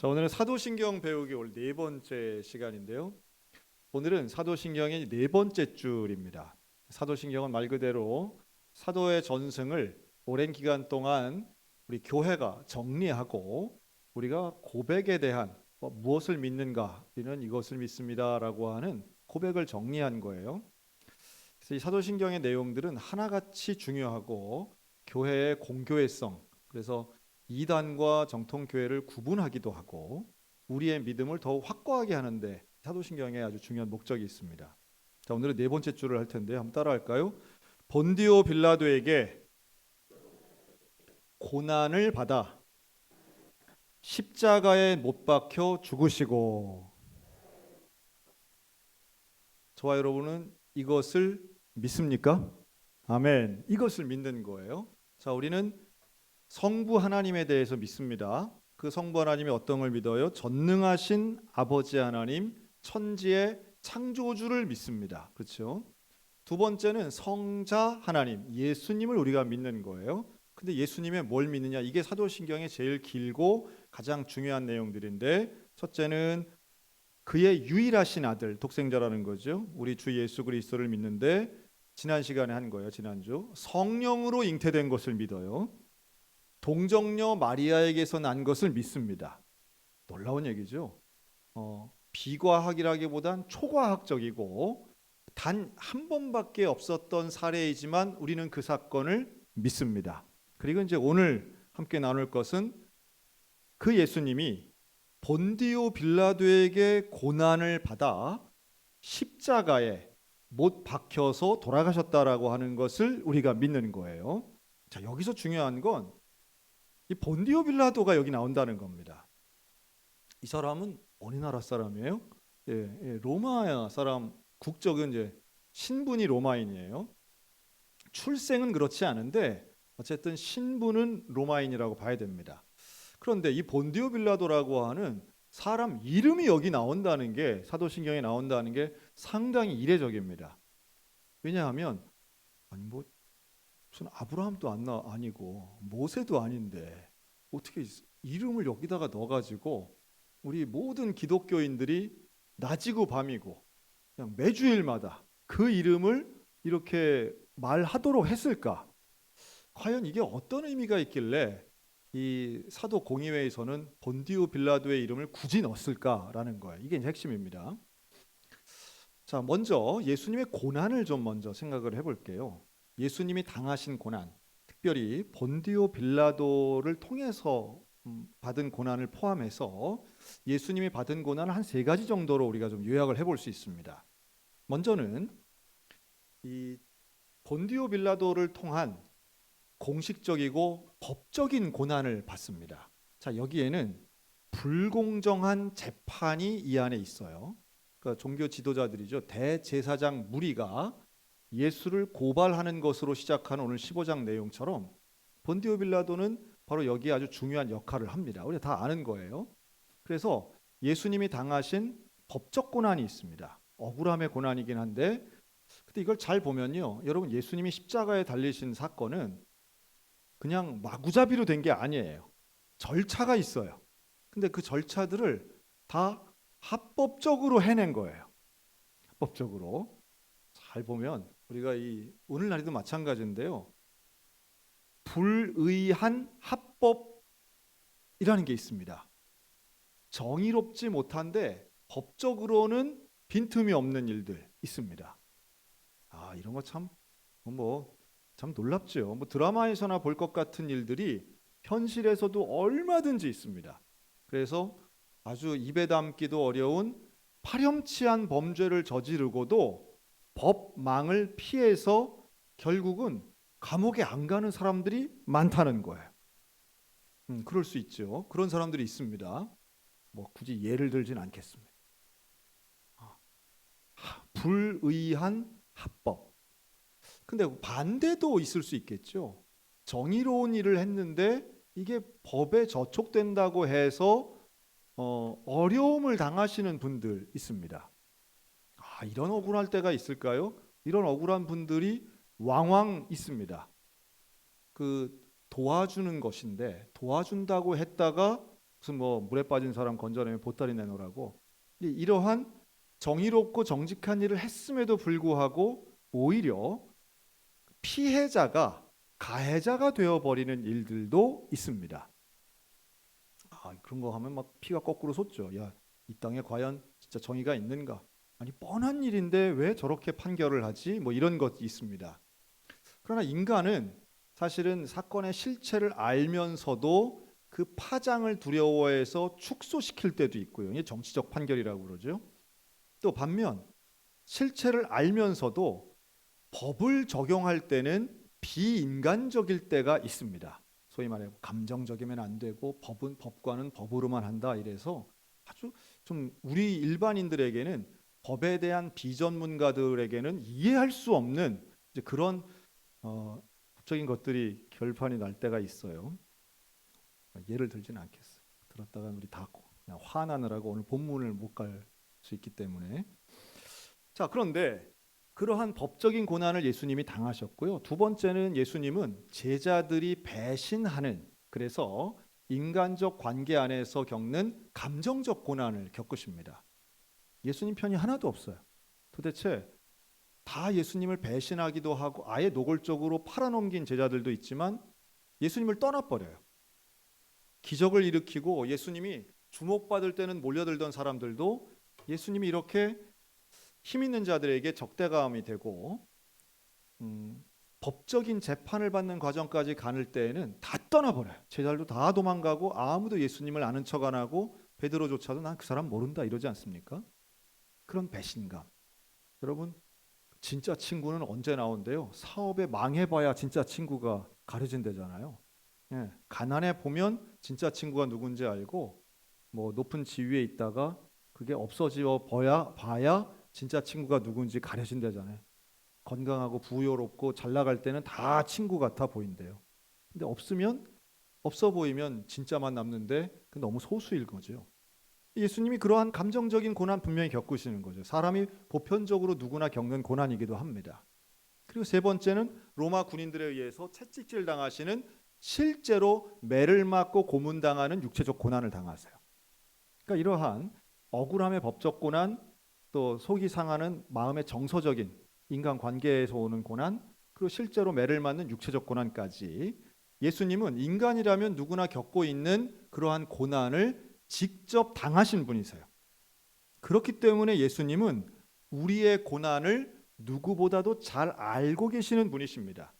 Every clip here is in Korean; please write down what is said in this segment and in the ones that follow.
자, 오늘은 사도신경 배우기 올 네 번째 시간인데요. 오늘은 사도신경의 네 번째 줄입니다. 사도신경은 말 그대로 사도의 전승을 오랜 기간 동안 우리 교회가 정리하고 우리가 고백에 대한 무엇을 믿는가, 우리는 이것을 믿습니다라고 하는 고백을 정리한 거예요. 그래서 이 사도신경의 내용들은 하나같이 중요하고 교회의 공교회성, 그래서 이단과 정통교회를 구분하기도 하고 우리의 믿음을 더욱 확고하게 하는데 사도신경에 아주 중요한 목적이 있습니다. 자, 오늘은 네 번째 줄을 할 텐데 한번 따라할까요? 본디오 빌라도에게 고난을 받아 십자가에 못 박혀 죽으시고, 저와 여러분은 이것을 믿습니까? 아멘. 이것을 믿는 거예요. 자, 우리는 성부 하나님에 대해서 믿습니다. 그 성부 하나님이 어떤 걸 믿어요? 전능하신 아버지 하나님, 천지의 창조주를 믿습니다. 그렇죠? 두 번째는 성자 하나님, 예수님을 우리가 믿는 거예요. 근데 예수님의 뭘 믿느냐? 이게 사도신경의 제일 길고 가장 중요한 내용들인데, 첫째는 그의 유일하신 아들, 독생자라는 거죠. 우리 주 예수 그리스도를 믿는데, 지난 시간에 한 거예요. 지난주 성령으로 잉태된 것을 믿어요. 동정녀 마리아에게서 난 것을 믿습니다. 놀라운 얘기죠. 비과학이라기보단 초과학적이고 단 한 번밖에 없었던 사례이지만 우리는 그 사건을 믿습니다. 그리고 이제 오늘 함께 나눌 것은 그 예수님이 본디오 빌라도에게 고난을 받아 십자가에 못 박혀서 돌아가셨다라고 하는 것을 우리가 믿는 거예요. 자, 여기서 중요한 건 이 본디오 빌라도가 여기 나온다는 겁니다. 이 사람은 어느 나라 사람이에요? 로마 사람, 국적은 이제 신분이 로마인이에요. 출생은 그렇지 않은데 어쨌든 신분은 로마인이라고 봐야 됩니다. 그런데 이 본디오 빌라도라고 하는 사람 이름이 여기 나온다는 게, 사도신경에 나온다는 게 상당히 이례적입니다. 왜냐하면 아니 뭐 무슨 아브라함도 아니고 모세도 아닌데 어떻게 이름을 여기다가 넣어가지고 우리 모든 기독교인들이 낮이고 밤이고 그냥 매주일마다 그 이름을 이렇게 말하도록 했을까? 과연 이게 어떤 의미가 있길래 이 사도 공의회에서는 본디오 빌라도의 이름을 굳이 넣었을까라는 거예요. 이게 이제 핵심입니다. 자, 먼저 예수님의 고난을 좀 먼저 생각을 해볼게요. 예수님이 당하신 고난, 특별히 본디오 빌라도를 통해서 받은 고난을 포함해서 예수님이 받은 고난을 한 세 가지 정도로 우리가 좀 요약을 해볼 수 있습니다. 먼저는 이 본디오 빌라도를 통한 공식적이고 법적인 고난을 받습니다. 자, 여기에는 불공정한 재판이 이 안에 있어요. 그러니까 종교 지도자들이죠. 대제사장 무리가 예수를 고발하는 것으로 시작하는 오늘 15장 내용처럼 본디오 빌라도는 바로 여기에 아주 중요한 역할을 합니다. 우리가 다 아는 거예요. 그래서 예수님이 당하신 법적 고난이 있습니다. 억울함의 고난이긴 한데, 근데 이걸 잘 보면요, 여러분, 예수님이 십자가에 달리신 사건은 그냥 마구잡이로 된 게 아니에요. 절차가 있어요. 근데 그 절차들을 다 합법적으로 해낸 거예요. 합법적으로. 잘 보면 우리가 이 오늘날에도 마찬가지인데요. 불의한 합법이라는 게 있습니다. 정의롭지 못한데 법적으로는 빈틈이 없는 일들 있습니다. 아, 이런 거 참 놀랍죠. 드라마에서나 볼 것 같은 일들이 현실에서도 얼마든지 있습니다. 그래서 아주 입에 담기도 어려운 파렴치한 범죄를 저지르고도 법망을 피해서 결국은 감옥에 안 가는 사람들이 많다는 거예요. 그럴 수 있죠. 그런 사람들이 있습니다. 굳이 예를 들진 않겠습니다. 불의한 합법. 근데 반대도 있을 수 있겠죠. 정의로운 일을 했는데 이게 법에 저촉된다고 해서 어려움을 당하시는 분들 있습니다. 이런 억울할 때가 있을까요? 이런 억울한 분들이 왕왕 있습니다. 그 도와주는 것인데 도와준다고 했다가 무슨 뭐 물에 빠진 사람 건져내면 보따리 내놓으라고. 이러한 정의롭고 정직한 일을 했음에도 불구하고 오히려 피해자가 가해자가 되어버리는 일들도 있습니다. 그런 거 하면 막 피가 거꾸로 솟죠. 야, 이 땅에 과연 진짜 정의가 있는가? 아니 뻔한 일인데 왜 저렇게 판결을 하지? 뭐 이런 것이 있습니다. 그러나 인간은 사실은 사건의 실체를 알면서도 그 파장을 두려워해서 축소시킬 때도 있고요. 이게 정치적 판결이라고 그러죠. 또 반면 실체를 알면서도 법을 적용할 때는 비인간적일 때가 있습니다. 소위 말해 감정적이면 안 되고 법과는 법으로만 한다 이래서 아주 좀 우리 일반인들에게는 법에 대한 비전문가들에게는 이해할 수 없는 이제 그런 법적인 것들이 결판이 날 때가 있어요. 예를 들지는 않겠어요. 들었다가 우리 다 그냥 화나느라고 오늘 본문을 못 갈 수 있기 때문에. 자, 그런데 그러한 법적인 고난을 예수님이 당하셨고요. 두 번째는 예수님은 제자들이 배신하는, 그래서 인간적 관계 안에서 겪는 감정적 고난을 겪으십니다. 예수님 편이 하나도 없어요. 도대체 다 예수님을 배신하기도 하고 아예 노골적으로 팔아넘긴 제자들도 있지만 예수님을 떠나버려요. 기적을 일으키고 예수님이 주목받을 때는 몰려들던 사람들도 예수님이 이렇게 힘 있는 자들에게 적대감이 되고 법적인 재판을 받는 과정까지 가는 때에는 다 떠나버려요. 제자들도 다 도망가고 아무도 예수님을 아는 척 안 하고 베드로조차도 난 그 사람 모른다 이러지 않습니까? 그런 배신감. 여러분 진짜 친구는 언제 나온대요? 사업에 망해봐야 진짜 친구가 가려진대잖아요. 예, 가난해 보면 진짜 친구가 누군지 알고 뭐 높은 지위에 있다가 그게 없어져 봐야 진짜 친구가 누군지 가려진대잖아요. 건강하고 부유롭고 잘 나갈 때는 다 친구 같아 보인대요. 근데 없어 보이면 진짜만 남는데 그 너무 소수일 거죠. 예수님이 그러한 감정적인 고난 분명히 겪으시는 거죠. 사람이 보편적으로 누구나 겪는 고난이기도 합니다. 그리고 세 번째는 로마 군인들에 의해서 채찍질 당하시는, 실제로 매를 맞고 고문당하는 육체적 고난을 당하세요. 그러니까 이러한 억울함의 법적 고난, 또 속이 상하는 마음의 정서적인 인간관계에서 오는 고난, 그리고 실제로 매를 맞는 육체적 고난까지 예수님은 인간이라면 누구나 겪고 있는 그러한 고난을 직접 당하신 분이세요. 그렇기 때문에 예수님은 우리의 고난을 누구보다도 잘 알고 계시는 분이십니다.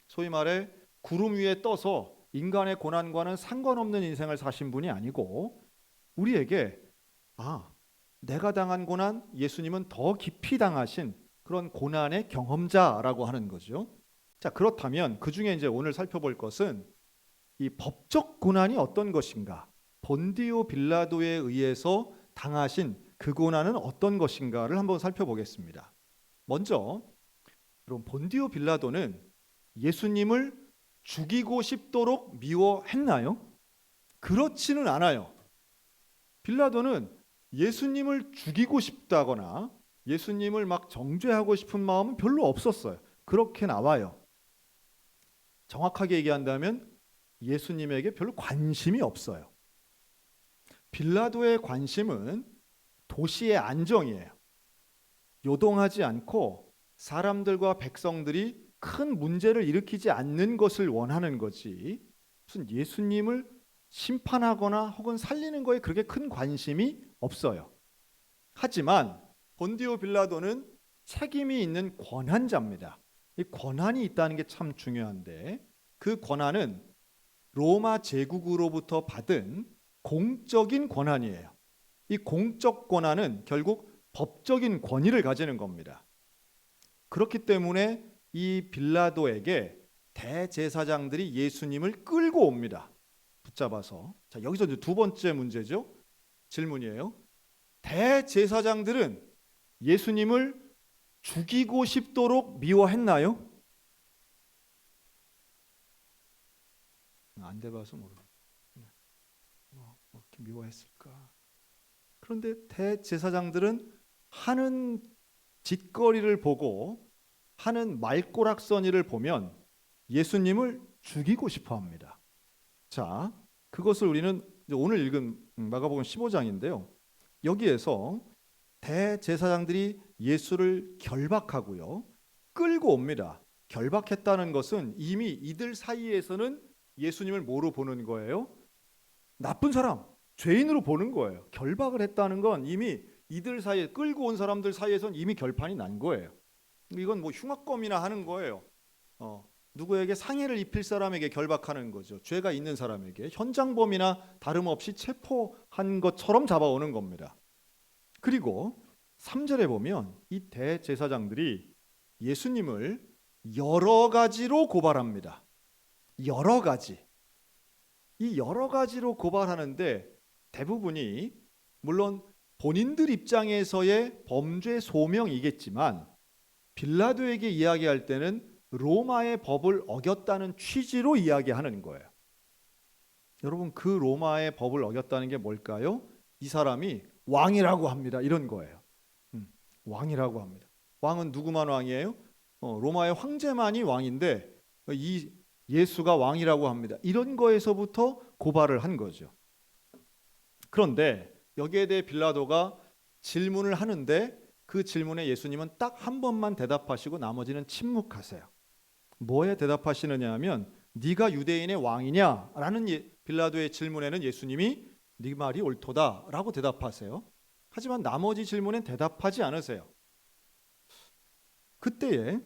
소위 말해 구름 위에 떠서 인간의 고난과는 상관없는 인생을 사신 분이 아니고 우리에게 내가 당한 고난, 예수님은 더 깊이 당하신 그런 고난의 경험자라고 하는 거죠. 자, 그렇다면 그 중에 이제 오늘 살펴볼 것은 이 법적 고난이 어떤 것인가, 본디오 빌라도에 의해서 당하신 그 고난은 어떤 것인가를 한번 살펴보겠습니다. 먼저 여러분, 본디오 빌라도는 예수님을 죽이고 싶도록 미워했나요? 그렇지는 않아요. 빌라도는 예수님을 죽이고 싶다거나 예수님을 막 정죄하고 싶은 마음은 별로 없었어요. 그렇게 나와요. 정확하게 얘기한다면 예수님에게 별로 관심이 없어요. 빌라도의 관심은 도시의 안정이에요. 요동하지 않고 사람들과 백성들이 큰 문제를 일으키지 않는 것을 원하는 거지, 무슨 예수님을 심판하거나 혹은 살리는 거에 그렇게 큰 관심이 없어요. 하지만 본디오 빌라도는 책임이 있는 권한자입니다. 이 권한이 있다는 게 참 중요한데, 그 권한은 로마 제국으로부터 받은 공적인 권한이에요. 이 공적 권한은 결국 법적인 권위를 가지는 겁니다. 그렇기 때문에 이 빌라도에게 대제사장들이 예수님을 끌고 옵니다. 붙잡아서. 자, 여기서 이제 두 번째 문제죠. 질문이에요. 대제사장들은 예수님을 죽이고 싶도록 미워했나요? 안 돼봐서 모르겠어요. 어떻게 미워했을까? 그런데 대제사장들은 하는 짓거리를 보고, 하는 말꼬락서니를 보면 예수님을 죽이고 싶어 합니다. 자, 그것을 우리는 이제 오늘 읽은 마가복음 15장인데요. 여기에서 대제사장들이 예수를 결박하고요. 끌고 옵니다. 결박했다는 것은 이미 이들 사이에서는 예수님을 뭐로 보는 거예요? 나쁜 사람, 죄인으로 보는 거예요. 결박을 했다는 건 이미 이들 사이에 끌고 온 사람들 사이에서는 이미 결판이 난 거예요. 이건 뭐 흉악범이나 하는 거예요. 누구에게 상해를 입힐 사람에게 결박하는 거죠. 죄가 있는 사람에게 현장범이나 다름없이 체포한 것처럼 잡아오는 겁니다. 그리고 3절에 보면 이 대제사장들이 예수님을 여러 가지로 고발합니다. 여러 가지. 이 여러 가지로 고발하는데 대부분이 물론 본인들 입장에서의 범죄 소명이겠지만 빌라도에게 이야기할 때는 로마의 법을 어겼다는 취지로 이야기하는 거예요. 여러분, 그 로마의 법을 어겼다는 게 뭘까요? 이 사람이 왕이라고 합니다. 이런 거예요. 왕이라고 합니다. 왕은 누구만 왕이에요? 로마의 황제만이 왕인데 이 예수가 왕이라고 합니다. 이런 거에서부터 고발을 한 거죠. 그런데 여기에 대해 빌라도가 질문을 하는데 그 질문에 예수님은 딱 한 번만 대답하시고 나머지는 침묵하세요. 뭐에 대답하시느냐 하면 네가 유대인의 왕이냐? 라는 빌라도의 질문에는 예수님이 네 말이 옳도다 라고 대답하세요. 하지만 나머지 질문엔 대답하지 않으세요. 그때에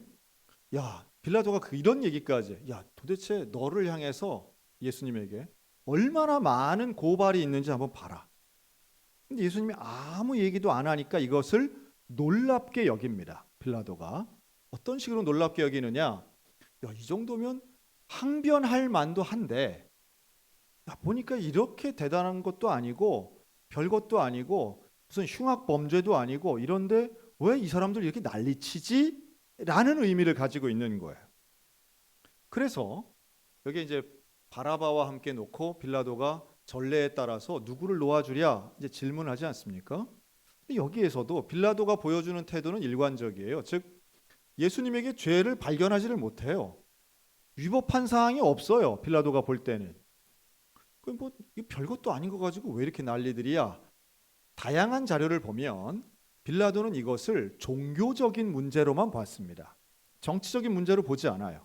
빌라도가 이런 얘기까지 도대체 너를 향해서 예수님에게 얼마나 많은 고발이 있는지 한번 봐라. 근데 예수님이 아무 얘기도 안 하니까 이것을 놀랍게 여깁니다. 빌라도가 어떤 식으로 놀랍게 여기느냐? 이 정도면 항변할 만도 한데 보니까 이렇게 대단한 것도 아니고 별것도 아니고 무슨 흉악 범죄도 아니고 이런데 왜 이 사람들 이렇게 난리치지? 라는 의미를 가지고 있는 거예요. 그래서 여기 이제 바라바와 함께 놓고 빌라도가 전례에 따라서 누구를 놓아주랴 이제 질문하지 않습니까? 근데 여기에서도 빌라도가 보여주는 태도는 일관적이에요. 즉 예수님에게 죄를 발견하지를 못해요. 위법한 사항이 없어요. 빌라도가 볼 때는. 뭐 별것도 아닌 거 가지고 왜 이렇게 난리들이야? 다양한 자료를 보면 빌라도는 이것을 종교적인 문제로만 봤습니다. 정치적인 문제로 보지 않아요.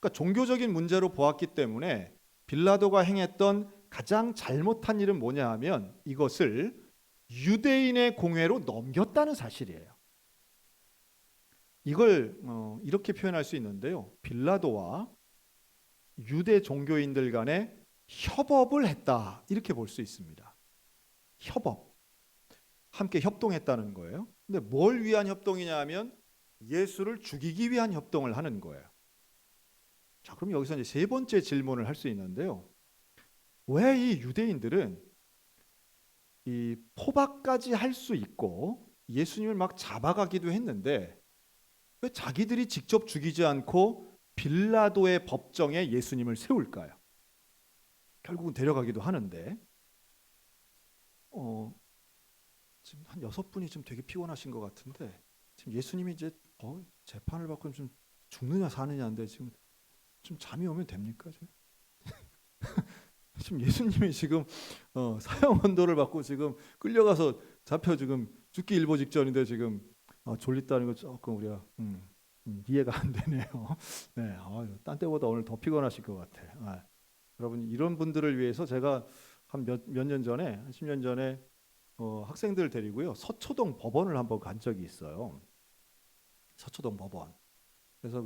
그러니까 종교적인 문제로 보았기 때문에 빌라도가 행했던 가장 잘못한 일은 뭐냐 하면 이것을 유대인의 공회로 넘겼다는 사실이에요. 이걸 이렇게 표현할 수 있는데요. 빌라도와 유대 종교인들 간에 협업을 했다 이렇게 볼 수 있습니다. 협업, 함께 협동했다는 거예요. 근데 뭘 위한 협동이냐 하면 예수를 죽이기 위한 협동을 하는 거예요. 자, 그럼 여기서 이제 세 번째 질문을 할 수 있는데요. 왜 이 유대인들은 이 포박까지 할 수 있고 예수님을 막 잡아가기도 했는데 왜 자기들이 직접 죽이지 않고 빌라도의 법정에 예수님을 세울까요? 결국은 데려가기도 하는데 지금 한 6분이 좀 되게 피곤하신 것 같은데 지금 예수님이 이제 재판을 받고 좀 죽느냐 사느냐인데 지금 좀 잠이 오면 됩니까? 지금 예수님이 지금 사형 언도를 받고 지금 끌려가서 잡혀 지금 죽기 일보 직전인데 지금 졸립다는 거 조금 우리가 이해가 안 되네요. 네, 딴 때보다 오늘 더 피곤하실 것 같아. 여러분 이런 분들을 위해서 제가 한 몇 년 전에 한 10년 전에 학생들 데리고요 서초동 법원을 한번 간 적이 있어요. 서초동 법원. 그래서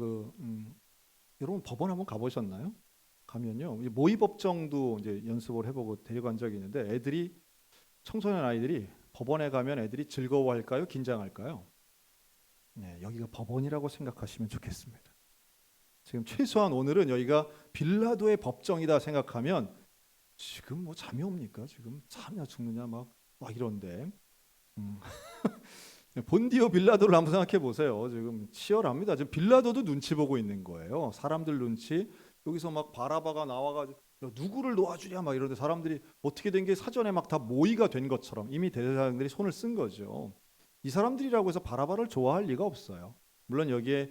여러분 법원 한번 가보셨나요? 가면요 모의법정도 이제 연습을 해보고 데려간 적이 있는데 청소년 아이들이 법원에 가면 애들이 즐거워할까요? 긴장할까요? 네, 여기가 법원이라고 생각하시면 좋겠습니다. 지금 최소한 오늘은 여기가 빌라도의 법정이다 생각하면 지금 뭐 잠이 옵니까? 지금 사느냐 죽느냐 막 이런데 본디오 빌라도를 한번 생각해 보세요. 지금 치열합니다. 지금 빌라도도 눈치 보고 있는 거예요. 사람들 눈치. 여기서 막 바라바가 나와가지고 누구를 놓아주랴 막 이러는데 사람들이 어떻게 된 게 사전에 막 다 모의가 된 것처럼 이미 대제사장들이 손을 쓴 거죠. 이 사람들이라고 해서 바라바를 좋아할 리가 없어요. 물론 여기에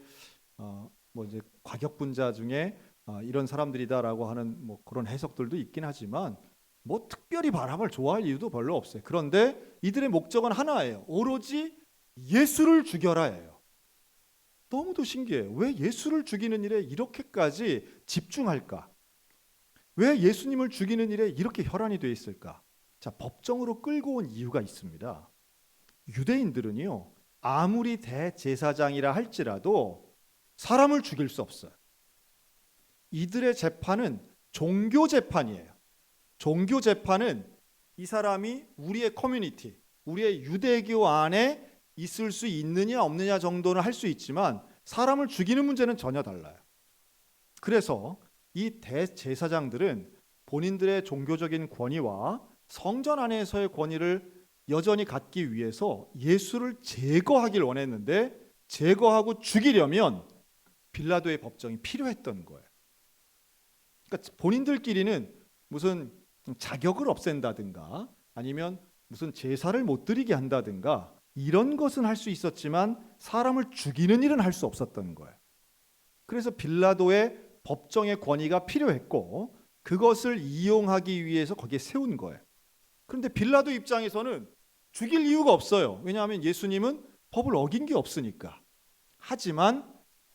뭐 이제 과격분자 중에 이런 사람들이다라고 하는 뭐 그런 해석들도 있긴 하지만 뭐 특별히 바람을 좋아할 이유도 별로 없어요. 그런데 이들의 목적은 하나예요. 오로지 예수를 죽여라예요. 너무도 신기해요. 왜 예수를 죽이는 일에 이렇게까지 집중할까? 왜 예수님을 죽이는 일에 이렇게 혈안이 되어 있을까? 자, 법정으로 끌고 온 이유가 있습니다. 유대인들은요, 아무리 대제사장이라 할지라도 사람을 죽일 수 없어요. 이들의 재판은 종교 재판이에요. 종교 재판은 이 사람이 우리의 커뮤니티, 우리의 유대교 안에 있을 수 있느냐 없느냐 정도는 할 수 있지만 사람을 죽이는 문제는 전혀 달라요. 그래서 이 대제사장들은 본인들의 종교적인 권위와 성전 안에서의 권위를 여전히 갖기 위해서 예수를 제거하길 원했는데 제거하고 죽이려면 빌라도의 법정이 필요했던 거예요. 그러니까 본인들끼리는 무슨 자격을 없앤다든가 아니면 무슨 제사를 못 드리게 한다든가 이런 것은 할 수 있었지만 사람을 죽이는 일은 할 수 없었던 거예요. 그래서 빌라도의 법정의 권위가 필요했고 그것을 이용하기 위해서 거기에 세운 거예요. 그런데 빌라도 입장에서는 죽일 이유가 없어요. 왜냐하면 예수님은 법을 어긴 게 없으니까. 하지만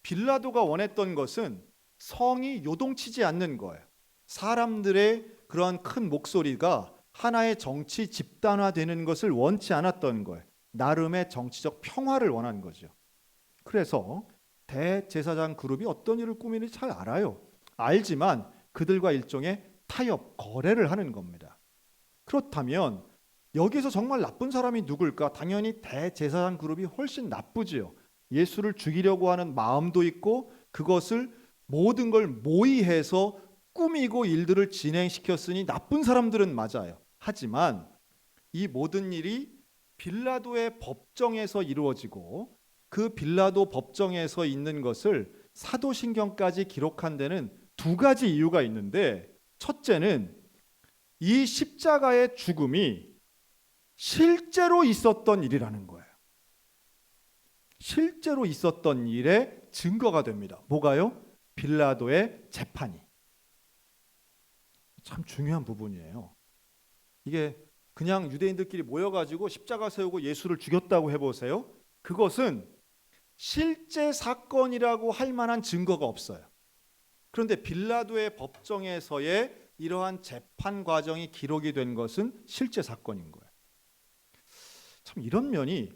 빌라도가 원했던 것은 성이 요동치지 않는 거예요. 사람들의 그러한 큰 목소리가 하나의 정치 집단화되는 것을 원치 않았던 거예요. 나름의 정치적 평화를 원한 거죠. 그래서 대제사장 그룹이 어떤 일을 꾸미는지 잘 알아요. 알지만 그들과 일종의 타협, 거래를 하는 겁니다. 그렇다면 여기서 정말 나쁜 사람이 누굴까? 당연히 대제사장 그룹이 훨씬 나쁘지요. 예수를 죽이려고 하는 마음도 있고 그것을 모든 걸 모의해서 꾸미고 일들을 진행시켰으니 나쁜 사람들은 맞아요. 하지만 이 모든 일이 빌라도의 법정에서 이루어지고 그 빌라도 법정에서 있는 것을 사도신경까지 기록한 데는 두 가지 이유가 있는데 첫째는 이 십자가의 죽음이 실제로 있었던 일이라는 거예요. 실제로 있었던 일의 증거가 됩니다. 뭐가요? 빌라도의 재판이. 참 중요한 부분이에요. 이게 그냥 유대인들끼리 모여가지고 십자가 세우고 예수를 죽였다고 해보세요. 그것은 실제 사건이라고 할 만한 증거가 없어요. 그런데 빌라도의 법정에서의 이러한 재판 과정이 기록이 된 것은 실제 사건인 거예요. 참 이런 면이